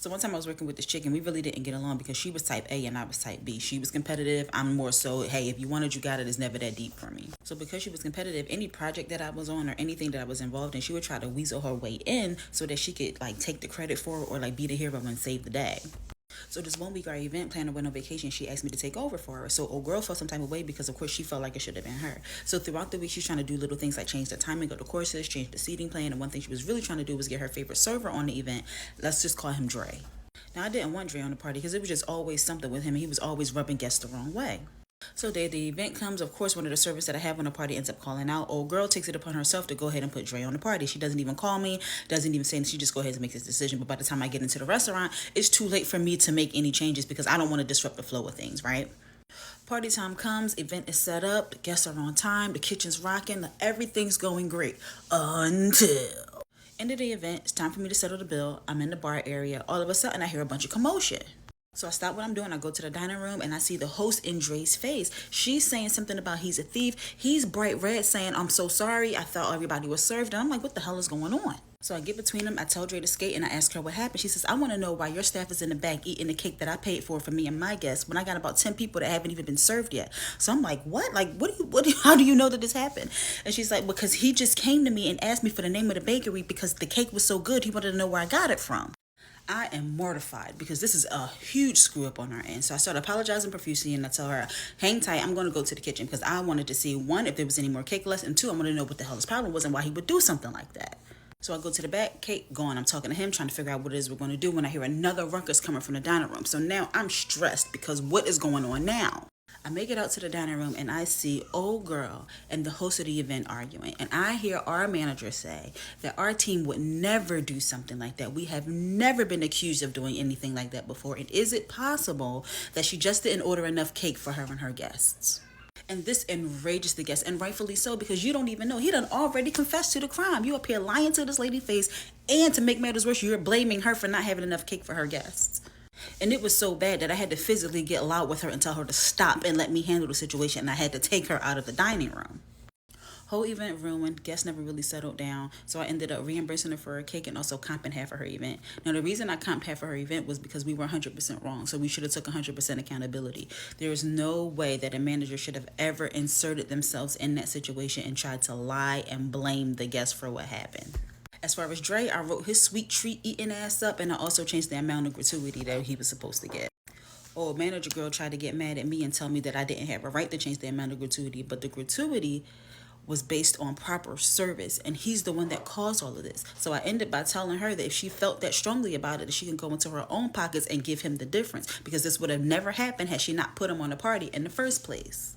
So one time I was working with this chick and we really didn't get along because she was type A and I was type B. She was competitive. I'm more so, hey, if you wanted, you got it. It's never that deep for me. So because she was competitive, any project that I was on or anything that I was involved in, she would try to weasel her way in so that she could like take the credit for it or like be the hero and save the day. So this one week our event planner went on vacation. She asked me to take over for her. So old girl felt some type of way because of course she felt like it should have been her. So throughout the week she's trying to do little things like change the timing of the courses, change the seating plan, and one thing she was really trying to do was get her favorite server on the event. Let's just call him Dre. Now I didn't want Dre on the party because it was just always something with him and he was always rubbing guests the wrong way. So day the event comes, of course, one of the servers that I have on the party ends up calling out. Old girl takes it upon herself to go ahead and put Dre on the party. She doesn't even call me, doesn't even say anything. She just go ahead and make this decision. But by the time I get into the restaurant, it's too late for me to make any changes because I don't want to disrupt the flow of things, right? Party time comes, event is set up, the guests are on time, the kitchen's rocking, everything's going great until end of the event. It's time for me to settle the bill. I'm in the bar area. All of a sudden, I hear a bunch of commotion. So I stop what I'm doing. I go to the dining room and I see the host in Dre's face. She's saying something about he's a thief. He's bright red saying, I'm so sorry. I thought everybody was served. And I'm like, what the hell is going on? So I get between them. I tell Dre to skate and I ask her what happened. She says, I want to know why your staff is in the back eating the cake that I paid for me and my guests when I got about 10 people that haven't even been served yet. So I'm like, what? Like, how do you know that this happened? And she's like, because he just came to me and asked me for the name of the bakery because the cake was so good. He wanted to know where I got it from. I am mortified because this is a huge screw up on our end. So I start apologizing profusely and I tell her, hang tight, I'm going to go to the kitchen because I wanted to see, one, if there was any more cake left, and two, I wanted to know what the hell his problem was and why he would do something like that. So I go to the back, cake gone. I'm talking to him, trying to figure out what it is we're going to do when I hear another ruckus coming from the dining room. So now I'm stressed because what is going on now? I make it out to the dining room and I see old girl and the host of the event arguing. And I hear our manager say that our team would never do something like that. We have never been accused of doing anything like that before. And is it possible that she just didn't order enough cake for her and her guests? And this enrages the guests, and rightfully so, because you don't even know. He done already confessed to the crime. You up here lying to this lady's face, and to make matters worse, you're blaming her for not having enough cake for her guests. And it was so bad that I had to physically get loud with her and tell her to stop and let me handle the situation. And I had to take her out of the dining room. Whole event ruined. Guests never really settled down. So I ended up reimbursing her for her cake and also comping half of her event. Now, the reason I comped half of her event was because we were 100% wrong. So we should have took 100% accountability. There is no way that a manager should have ever inserted themselves in that situation and tried to lie and blame the guests for what happened. As far as Dre, I wrote his sweet treat eating ass up, and I also changed the amount of gratuity that he was supposed to get. Oh, manager girl tried to get mad at me and tell me that I didn't have a right to change the amount of gratuity, but the gratuity was based on proper service, and he's the one that caused all of this. So I ended by telling her that if she felt that strongly about it, that she can go into her own pockets and give him the difference, because this would have never happened had she not put him on the party in the first place.